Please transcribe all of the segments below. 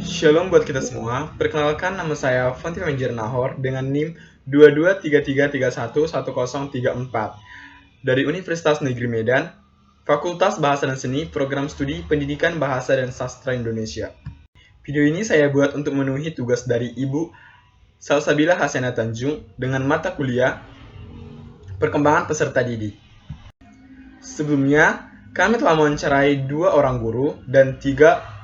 Shalom buat kita semua. Perkenalkan, nama saya Fanti Manjir Nahor dengan NIM 2233311034 dari Universitas Negeri Medan, Fakultas Bahasa dan Seni, Program Studi Pendidikan Bahasa dan Sastra Indonesia. Video ini saya buat untuk memenuhi tugas dari Ibu Salsabila Hasena Tanjung dengan mata kuliah Perkembangan Peserta Didik. Sebelumnya, kami telah mewawancarai 2 orang guru dan 3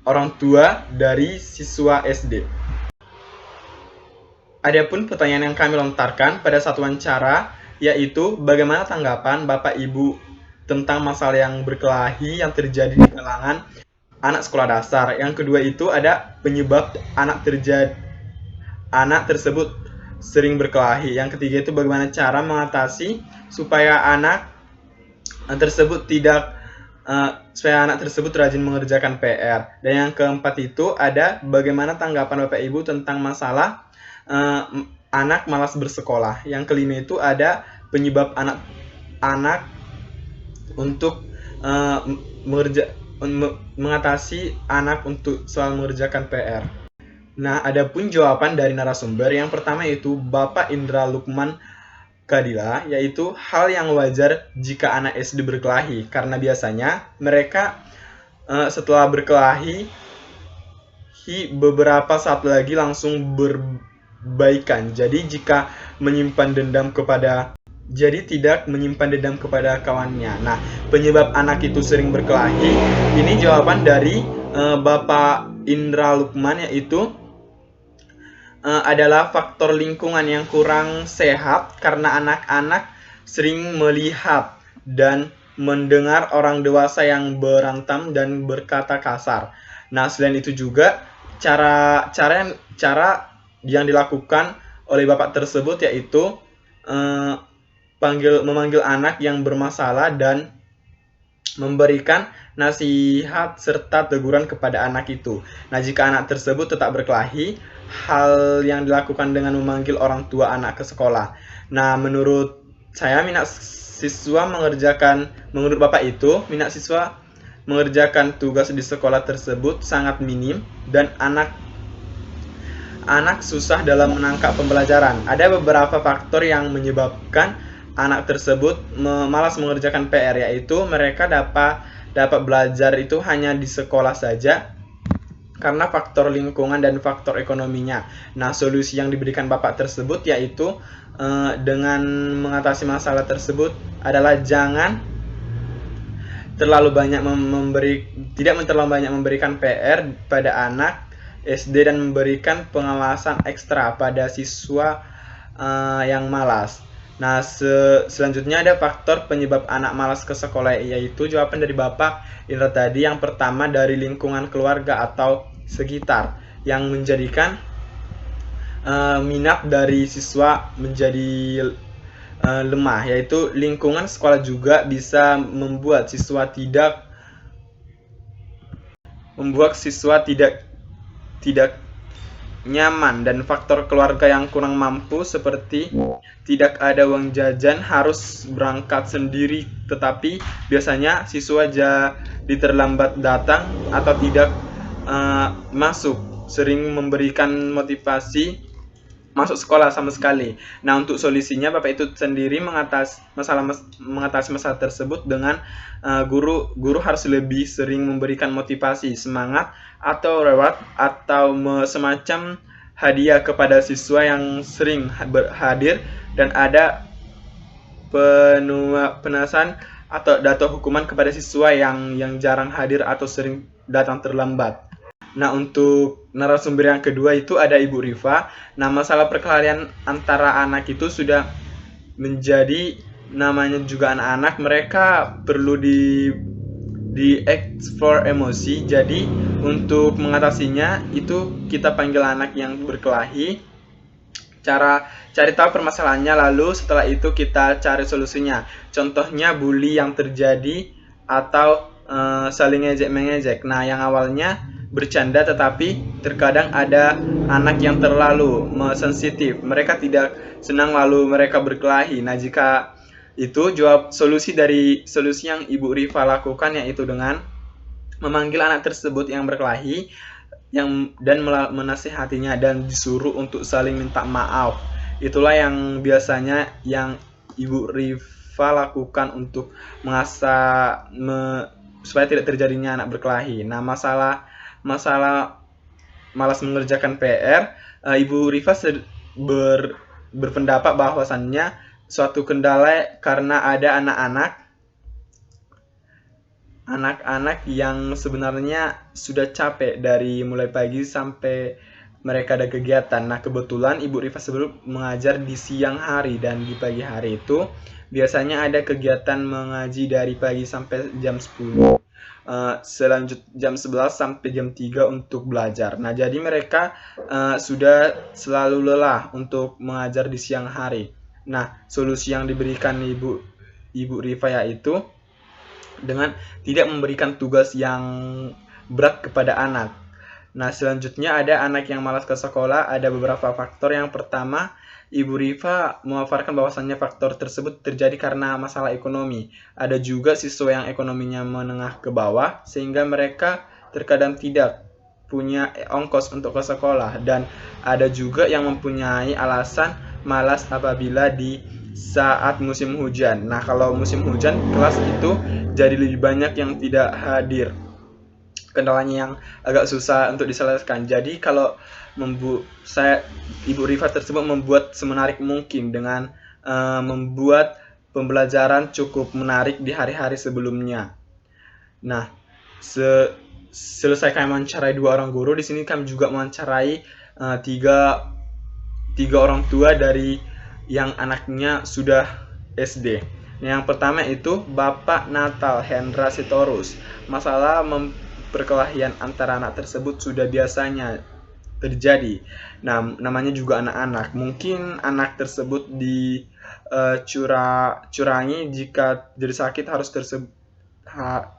orang tua dari siswa SD. Adapun pertanyaan yang kami lontarkan pada saat wawancara yaitu bagaimana tanggapan Bapak Ibu tentang masalah yang berkelahi yang terjadi di kalangan anak sekolah dasar. Yang kedua itu ada penyebab anak tersebut sering berkelahi. Yang ketiga itu bagaimana cara mengatasi supaya anak tersebut rajin mengerjakan PR. Dan yang keempat itu ada bagaimana tanggapan Bapak Ibu tentang masalah anak malas bersekolah. Yang kelima itu ada penyebab anak untuk mengatasi anak untuk selalu mengerjakan PR. Nah, adapun jawaban dari narasumber yang pertama itu Bapak Indra Lukman Kadila, yaitu hal yang wajar jika anak SD berkelahi, karena biasanya mereka setelah berkelahi beberapa saat lagi langsung berbaikan. Jadi tidak menyimpan dendam kepada kawannya. Nah, penyebab anak itu sering berkelahi, ini jawaban dari Bapak Indra Lukman, yaitu adalah faktor lingkungan yang kurang sehat karena anak-anak sering melihat dan mendengar orang dewasa yang berantem dan berkata kasar. Nah, selain itu juga cara yang dilakukan oleh bapak tersebut yaitu memanggil anak yang bermasalah dan memberikan nasihat serta teguran kepada anak itu. Nah, jika anak tersebut tetap berkelahi, hal yang dilakukan dengan memanggil orang tua anak ke sekolah. Nah, menurut Bapak itu, minat siswa mengerjakan tugas di sekolah tersebut sangat minim dan anak susah dalam menangkap pembelajaran. Ada beberapa faktor yang menyebabkan anak tersebut malas mengerjakan PR, yaitu mereka dapat belajar itu hanya di sekolah saja karena faktor lingkungan dan faktor ekonominya. Nah, solusi yang diberikan bapak tersebut yaitu dengan mengatasi masalah tersebut adalah jangan terlalu banyak memberikan PR pada anak SD dan memberikan pengawasan ekstra pada siswa yang malas. Nah, selanjutnya ada faktor penyebab anak malas ke sekolah, yaitu jawaban dari Bapak Indra tadi. Yang pertama dari lingkungan keluarga atau sekitar yang menjadikan minat dari siswa menjadi lemah, yaitu lingkungan sekolah juga bisa membuat siswa tidak nyaman, dan faktor keluarga yang kurang mampu seperti tidak ada uang jajan, harus berangkat sendiri, tetapi biasanya siswa jadi terlambat datang atau tidak masuk, sering memberikan motivasi masuk sekolah sama sekali. Nah, untuk solusinya Bapak itu sendiri mengatasi masalah tersebut dengan guru harus lebih sering memberikan motivasi, semangat atau reward atau semacam hadiah kepada siswa yang sering hadir, dan ada penasan atau hukuman kepada siswa yang jarang hadir atau sering datang terlambat. Nah, untuk narasumber yang kedua itu ada Ibu Rifa. Nah, masalah perkelahian antara anak itu sudah menjadi, namanya juga anak-anak, mereka perlu di explore emosi. Jadi untuk mengatasinya itu kita panggil anak yang berkelahi, cari tahu permasalahannya, lalu setelah itu kita cari solusinya. Contohnya bully yang terjadi atau saling ngejek-mengejek. Nah, yang awalnya bercanda tetapi terkadang ada anak yang terlalu sensitif, mereka tidak senang lalu mereka berkelahi. Nah, jika itu solusi yang Ibu Rifa lakukan yaitu dengan memanggil anak tersebut yang berkelahi, menasihatinya dan disuruh untuk saling minta maaf. Itulah yang biasanya yang Ibu Rifa lakukan untuk supaya tidak terjadinya anak berkelahi. Nah, masalah malas mengerjakan PR, Ibu Rifa berpendapat bahwasannya suatu kendala karena ada anak-anak yang sebenarnya sudah capek dari mulai pagi sampai mereka ada kegiatan. Nah, kebetulan Ibu Rifa sebelum mengajar di siang hari dan di pagi hari itu biasanya ada kegiatan mengaji dari pagi sampai jam 10. Selanjut jam 11 sampai jam 3 untuk belajar. Nah, jadi mereka sudah selalu lelah untuk mengajar di siang hari. Nah, solusi yang diberikan Ibu Rifa yaitu dengan tidak memberikan tugas yang berat kepada anak. Nah, selanjutnya ada anak yang malas ke sekolah, ada beberapa faktor. Yang pertama, Ibu Rifa memaparkan bahwasannya faktor tersebut terjadi karena masalah ekonomi. Ada juga siswa yang ekonominya menengah ke bawah, sehingga mereka terkadang tidak punya ongkos untuk ke sekolah. Dan ada juga yang mempunyai alasan malas apabila di saat musim hujan. Nah, kalau musim hujan, kelas itu jadi lebih banyak yang tidak hadir. Kendalanya yang agak susah untuk diselesaikan. Jadi kalau Ibu Rifa tersebut membuat semenarik mungkin dengan membuat pembelajaran cukup menarik di hari-hari sebelumnya. Nah, selesai kami mewawancarai 2 orang guru, di sini kami juga mewawancarai tiga orang tua dari yang anaknya sudah SD. Yang pertama itu Bapak Natal Hendra Sitorus. Masalah perkelahian antara anak tersebut sudah biasanya terjadi. Nah, namanya juga anak-anak. Mungkin anak tersebut curangi jika jadi sakit harus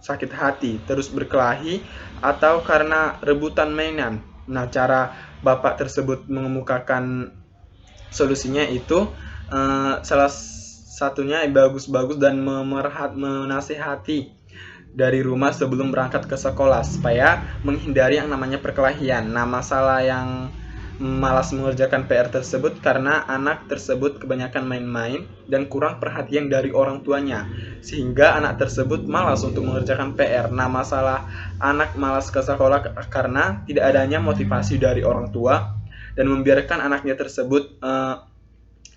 sakit hati, terus berkelahi, atau karena rebutan mainan. Nah, cara bapak tersebut mengemukakan solusinya itu salah satunya bagus-bagus dan menasihati dari rumah sebelum berangkat ke sekolah supaya menghindari yang namanya perkelahian. Nah, masalah yang malas mengerjakan PR tersebut karena anak tersebut kebanyakan main-main dan kurang perhatian dari orang tuanya, sehingga anak tersebut malas untuk mengerjakan PR. Nah, masalah anak malas ke sekolah karena tidak adanya motivasi dari orang tua dan membiarkan anaknya tersebut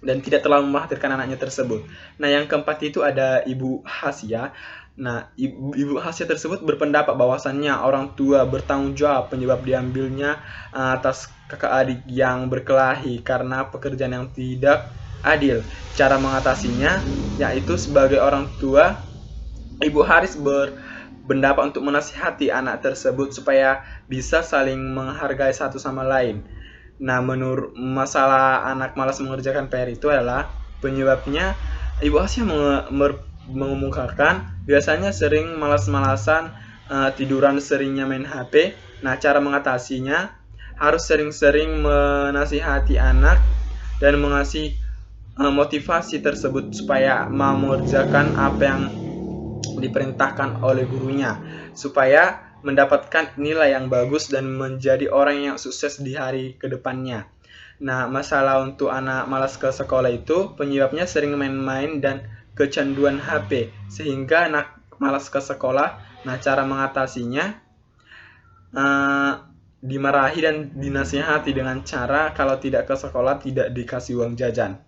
dan tidak terlalu memperhatikan anaknya tersebut. Nah, yang keempat itu ada Ibu Hasya. Nah, Ibu Hasya tersebut berpendapat bahwasannya orang tua bertanggung jawab penyebab diambilnya atas kakak adik yang berkelahi karena pekerjaan yang tidak adil. Cara mengatasinya yaitu sebagai orang tua, Ibu Haris berpendapat untuk menasihati anak tersebut supaya bisa saling menghargai satu sama lain. Nah, menurut masalah anak malas mengerjakan PR itu adalah penyebabnya Ibu Hasya mengemukakan biasanya sering malas-malasan, tiduran, seringnya main HP. Nah, cara mengatasinya harus sering-sering menasihati anak dan mengasih motivasi tersebut supaya mau mengerjakan apa yang diperintahkan oleh gurunya, supaya mendapatkan nilai yang bagus dan menjadi orang yang sukses di hari kedepannya. Nah, masalah untuk anak malas ke sekolah itu penyebabnya sering main-main dan kecanduan HP, sehingga anak malas ke sekolah. Nah, cara mengatasinya dimarahi dan dinasihati dengan cara kalau tidak ke sekolah tidak dikasih uang jajan.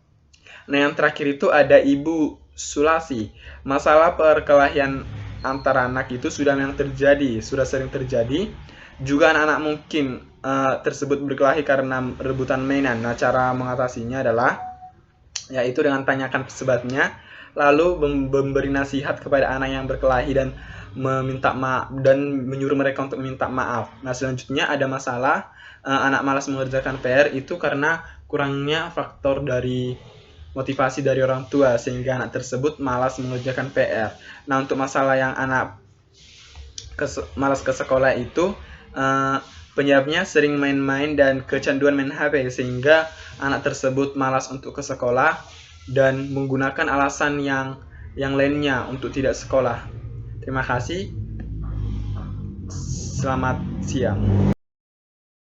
Nah, yang terakhir itu ada Ibu Sulasi. Masalah perkelahian antara anak itu sudah sering terjadi. Juga anak-anak mungkin tersebut berkelahi karena rebutan mainan. Nah, cara mengatasinya adalah yaitu dengan tanyakan sebabnya, lalu memberi nasihat kepada anak yang berkelahi dan meminta maaf dan menyuruh mereka untuk meminta maaf. Nah, selanjutnya ada masalah anak malas mengerjakan PR itu karena kurangnya faktor dari motivasi dari orang tua sehingga anak tersebut malas mengerjakan PR. Nah, untuk masalah yang anak malas ke sekolah itu penyebabnya sering main-main dan kecanduan main HP sehingga anak tersebut malas untuk ke sekolah dan menggunakan alasan yang lainnya untuk tidak sekolah. Terima kasih. Selamat siang.